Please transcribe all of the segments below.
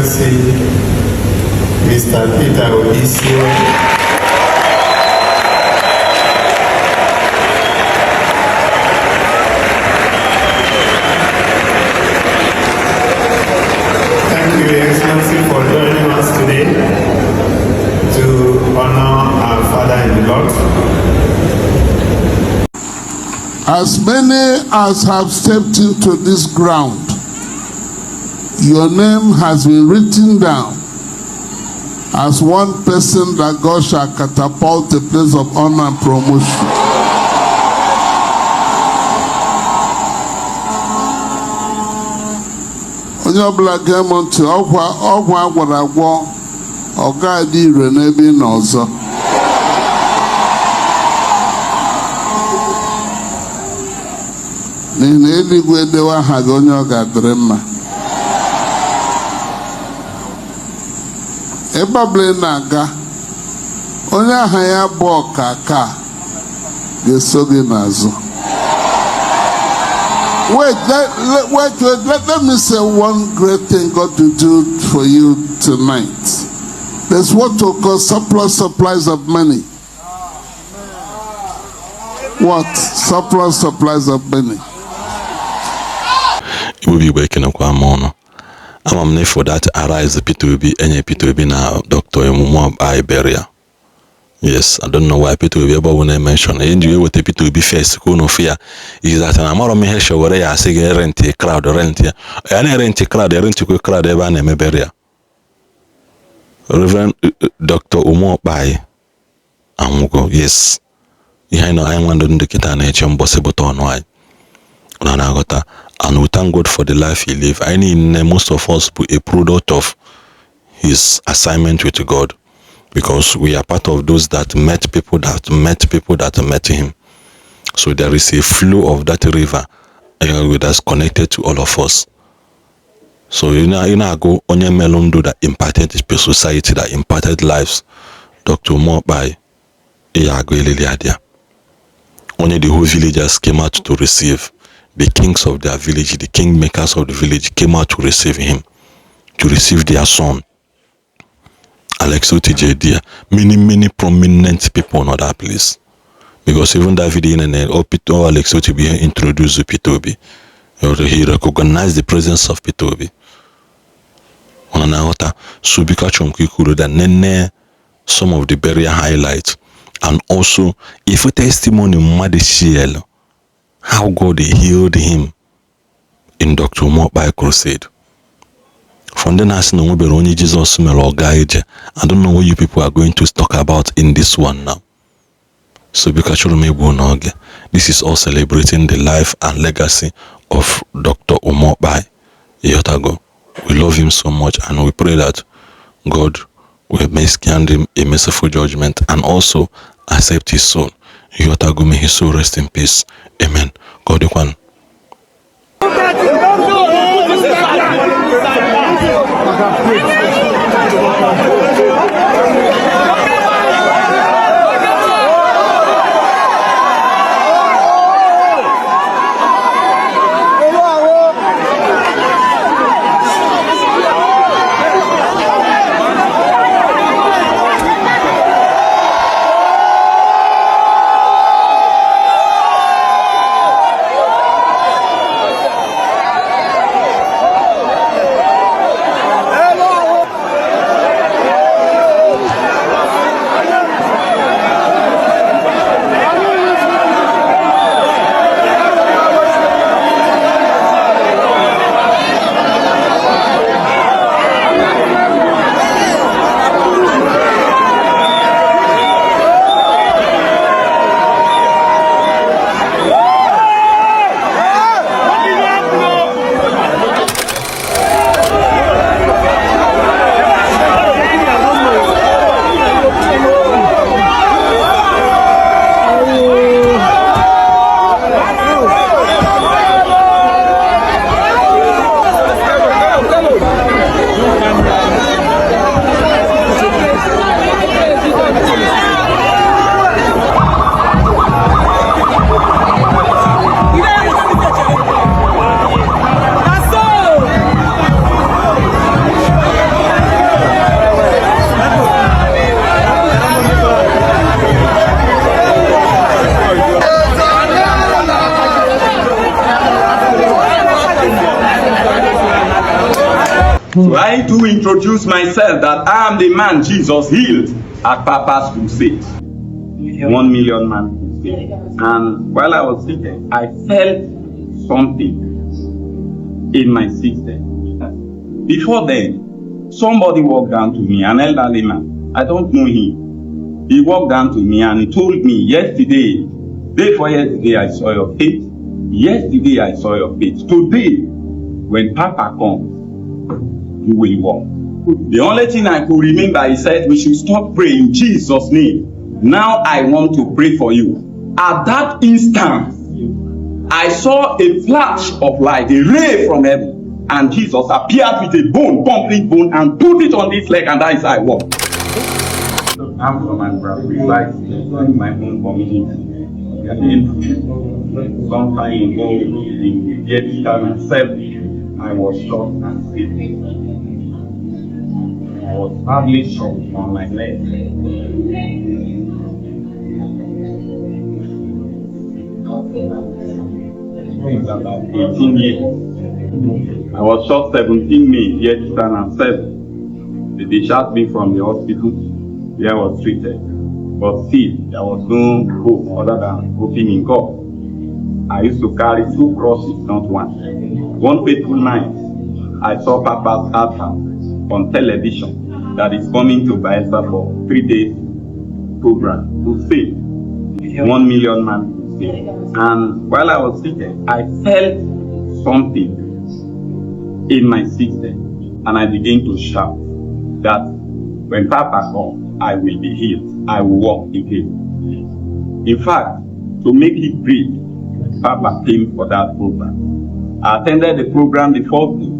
Excellency Mr. Peter Obi. Thank you, Your Excellency, for joining us today to honor our Father in the Lord. As many as have stepped into this ground, your name has been written down as one person that God shall catapult to a place of honor and promotion. Onye ọbụla ga-eme ntị ọgwụ agwara agwọ ọ ga-adị ire n'ebe ị nọ ọzọ. N'ihi na eluigwe edewe aha gị onye ọ ga-adịrị mma. Ebe ọbụla na-aga, onye aha ya bụ ọkaka ga-eso gị n'azụ. Wait, let me say one great thing God will do for you tonight. There's what we call surplus supplies of money. What? Surplus supplies of money. It will be waking up one morning. I'm for that arise Peter Obi, any Peter Obi now, Dr. Uma Ukpai burial. Yes, I don't know why Peter Obi ever when I mention it. And you with the Peter Obi face, no fear. Is that an amount of me show where I say rent a crowd or rent here. I rent a crowd, ever name a burial. Reverend Dr. Uma Ukpai. Amugo, yes. I know I want to indicate an HM possible on why. And we thank God for the life he lived. I need most of us a product of his assignment with God, because we are part of those that met people that met him. So there is a flow of that river that's connected to all of us. So I go onye melundu that impacted society, that impacted lives. Dr. Uma Ukpai, only the whole villagers came out to receive. The kings of their village, the kingmakers of the village came out to receive him, to receive their son. Alex Otije there, many prominent people in that place. Because even David and Alex Otije introduced Peter Obi. He recognized the presence of Peter Obi. Some of the burial highlights, and also if a testimony Madishiel, how God healed him in Dr. Uma Ukpai crusade. From then I only Jesus guide. I don't know what you people are going to talk about in this one now. So this is all celebrating the life and legacy of Dr. Uma Ukpai. We love him so much, and we pray that God will grant him a merciful judgment and also accept his soul. May his soul rest in peace. Amen. God one. So I do introduce myself that I am the man Jesus healed at Papa's crusade. 1 million man crusade. And while I was seated, I felt something in my system. Before then, somebody walked down to me, an elderly man. I don't know him. He walked down to me and he told me, yesterday, day before yesterday, I saw your faith. Yesterday, I saw your faith. Today, when Papa comes, you will walk. The only thing I could remember, he said, we should stop praying in Jesus' name. Now I want to pray for you. At that instant, I saw a flash of light, a ray from heaven. And Jesus appeared with a bone, complete bone, and put it on this leg, and that is how I walk. I'm from my brother, like my own community. Sometime ago, in year 2007, I was shot and sick. I was badly shot on my leg. It's about 18 years. I was shot 17 May, year 2007. They discharged me from the hospital where I was treated. But still, there was no hope other than hoping in God. I used to carry 2 crosses, not one. One fateful night, I saw Papa's altar on television that is coming to Bayelsa for 3 days program to save 1 million man. And while I was seated, I felt something in my system, and I began to shout that when Papa comes, I will be healed. I will walk again. In fact, to make it brief, Papa came for that program. I attended the program the 4th day,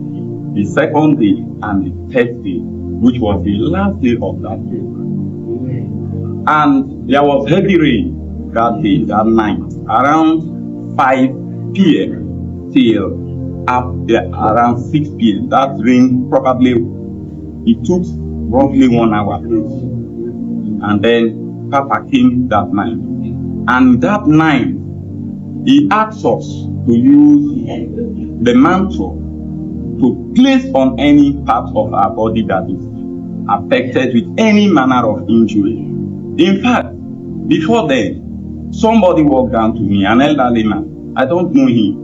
the 2nd day, and the 3rd day, which was the last day of that program. And there was heavy rain that day, that night, around 5 p.m. till around 6 p.m. That rain probably, it took roughly 1 hour. And then Papa came that night. And that night, he asked us to use the mantle to place on any part of our body that is affected with any manner of injury. In fact, before then, somebody walked down to me, an elderly man. I don't know him.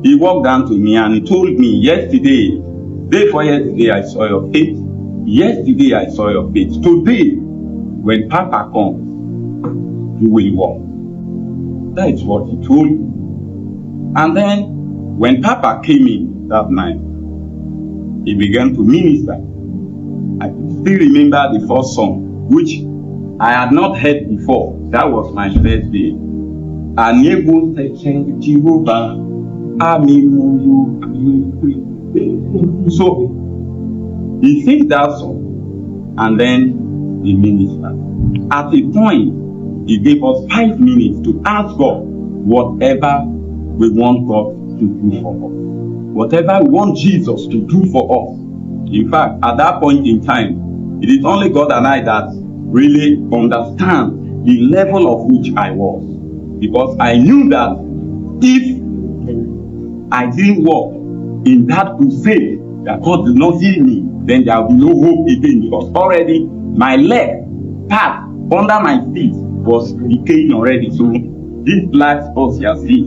He walked down to me and he told me, yesterday, day before yesterday, I saw your faith. Yesterday, I saw your faith. Today, when Papa comes, you will walk. That is what he told me. And then, when Papa came in that night, he began to minister. I still remember the first song, which I had not heard before. That was my first day. Jehovah. So he sings that song and then he ministered. At a point, he gave us 5 minutes to ask God whatever we want God to do for us, whatever we want Jesus to do for us. In fact, at that point in time, it is only God and I that really understand the level of which I was, because I knew that if I didn't walk in that crusade, that God did not heal me, then there will be no hope again, because already my leg, part under my feet was decaying already. So these black spots you see,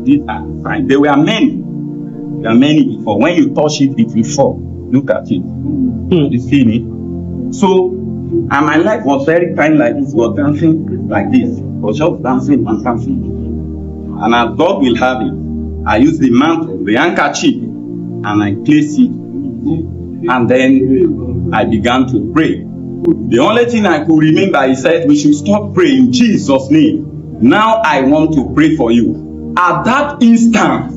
these are fine. There were many. There are many before. When you touch it, it will fall. Look at it. You see me? So, and my leg was very kind like this, was dancing like this. Was just dancing and dancing. And as God will have it, I use the mantle, the handkerchief, and I place it. And then I began to pray. The only thing I could remember, he said, we should stop praying in Jesus' name. Now I want to pray for you. At that instant,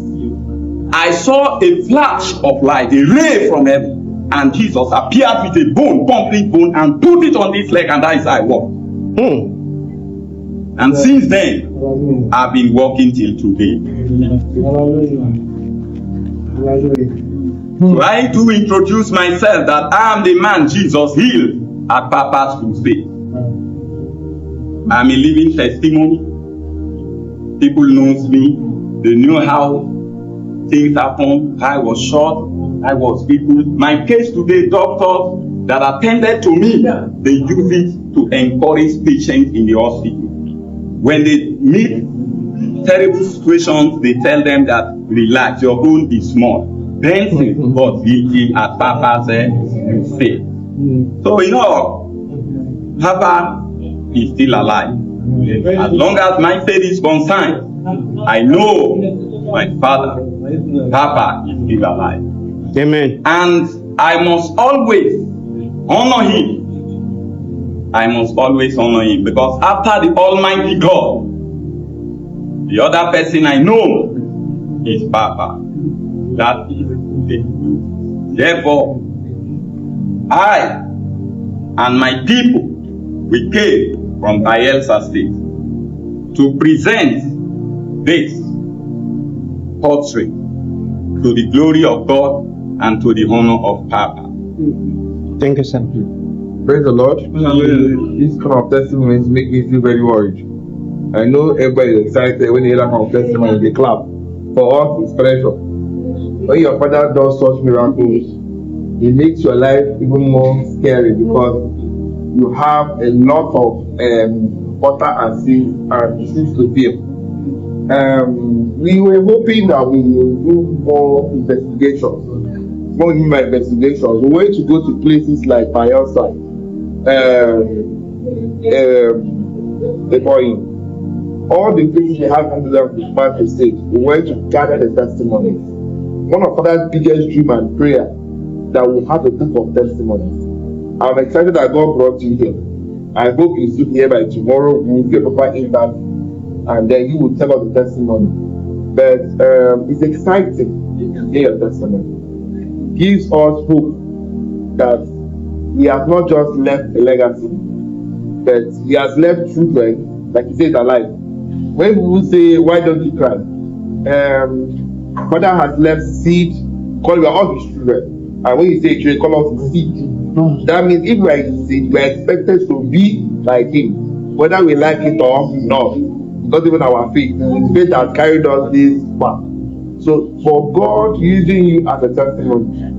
I saw a flash of light, a ray from heaven. And Jesus appeared with a bone, complete bone, and put it on this leg, and that is how I walk. And since then, I've been walking till today. So I do introduce myself that I am the man Jesus healed at Papa's crusade. I'm a living testimony. People knows me. They know how things happen. I was shot. I was crippled. My case today, doctors that attended to me, they use it to encourage patients in the hospital. When they meet terrible situations, they tell them that relax, your own is small. Then God looking at Papa's faith. So Papa is still alive. As long as my faith is concerned, I know my father, Papa, is still alive. Amen. And I must always honor him. I must always honor him, because after the Almighty God, the other person I know is Papa. That is it. Therefore, I and my people, we came from Bayelsa State to present this portrait to the glory of God and to the honor of Papa. Thank you, sir. Praise the Lord. This kind of testimonies make me feel very worried. I know everybody is excited when they hear that kind of testimony, they clap. For us, it's pressure. When your father does such miracles, it makes your life even more scary, because you have a lot of water and sins to feel. We were hoping that we will do more investigations. More investigations. We're going to go to places like Bayelsa, all the places they have under them to find the state. We went to gather the testimonies. One of Father's biggest dream and prayer, that we have a book of testimonies. I'm excited that God brought you here. I hope you sit here by tomorrow. We will get Papa in that, and then you will tell us the testimony. But it's exciting to hear your testimony. It gives us hope that he has not just left a legacy, but he has left children, like he said, alive. When people say, why don't you cry? Father has left seed, call you all his children. And when you say children, call us seed. That means if we are his seed, we are expected to be like him, whether we like it or not. Not even our faith. His faith has carried us this far. So for God using you as a testimony,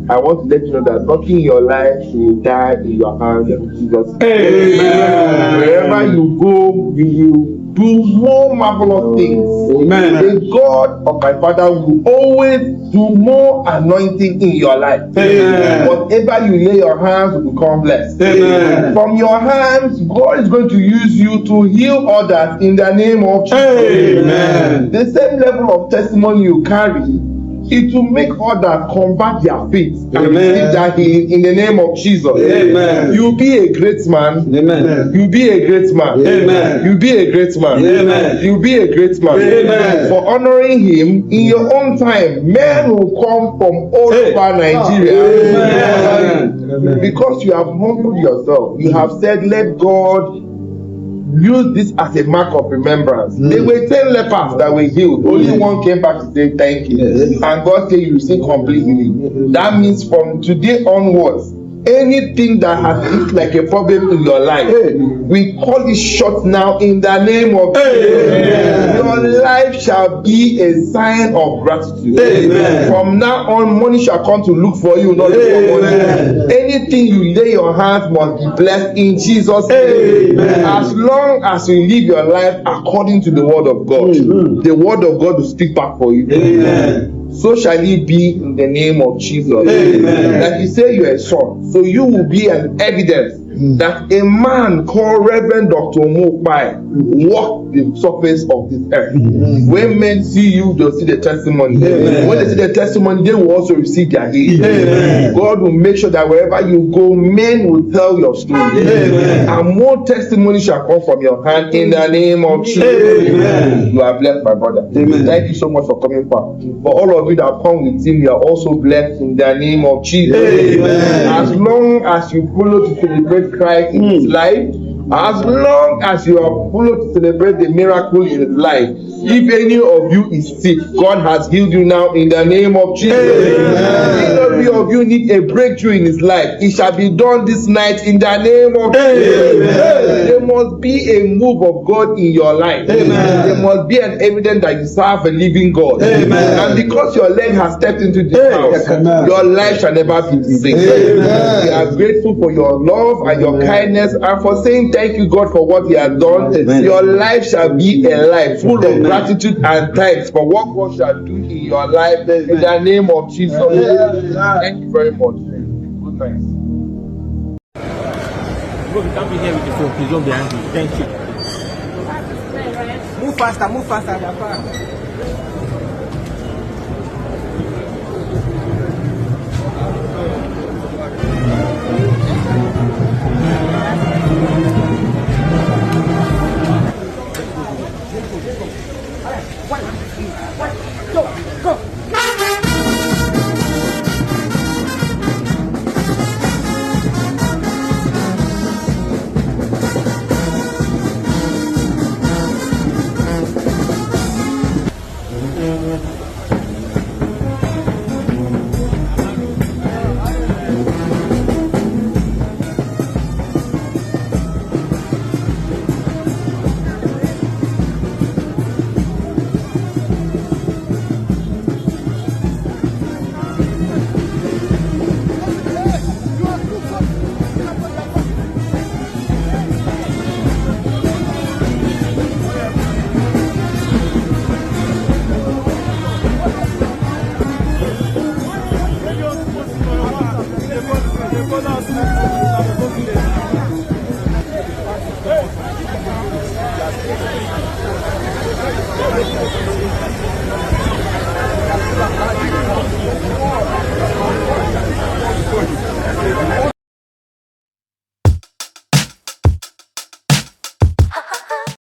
I want to let you know that nothing in your life will die in your hands in Jesus' name. Amen. Wherever you go, you will do more marvelous things. Amen. The God of my Father will always do more anointing in your life. Amen. Whatever you lay your hands will become blessed. Amen. From your hands, God is going to use you to heal others in the name of Jesus. Amen. The same level of testimony you carry, it will make others convert their faith and receive that healing in the name of Jesus. Amen. You'll be a great man. Amen. You'll be a great man. Amen. You'll be a great man. Amen. You'll be a great man. Amen. For honoring him in your own time, men will come from all over Nigeria. Amen. Because you have humbled yourself, you have said, let God use this as a mark of remembrance. There were 10 lepers that were healed. Only one came back to say thank you. And God said you receive complete healing. That means from today onwards, anything that has looked like a problem in your life, we call it short now in the name of Jesus. Your life shall be a sign of gratitude. Amen. From now on, money shall come to look for you, not look for money. Anything you lay your hands must be blessed in Jesus' name. As long as you live your life according to the word of God, the word of God will speak back for you. Amen. So shall it be in the name of Jesus. Amen. Like you say, you're a son, so you will be an evidence that a man called Reverend Dr. Uma Ukpai walked the surface of this earth. When men see you, they'll see the testimony. Amen. When they see the testimony, they will also receive their healing. God will make sure that wherever you go, men will tell your story. Amen. And more testimony shall come from your hand in the name of Jesus. Amen. You are blessed, my brother. Amen. Thank you so much for coming back. For all of you that come with him, you are also blessed in the name of Jesus. Amen. As long as you follow to celebrate Christ in his life, As long as you are full to celebrate the miracle in his life, if any of you is sick, God has healed you now in the name of Jesus. If any of you need a breakthrough in his life, it shall be done this night in the name of Jesus. There must be a move of God in your life. There must be an evidence that you serve a living God. And because your leg has stepped into this house, your life shall never be the same. We are grateful for your love and your kindness and for saying thank you, God, for what he has done. Your life shall be a life full of gratitude and thanks for what God shall do in your life in the name of Jesus. Thank you very much. Good night. Bro, you can't be here with the phone. Please don't be angry. Thank you. Move faster, they're far.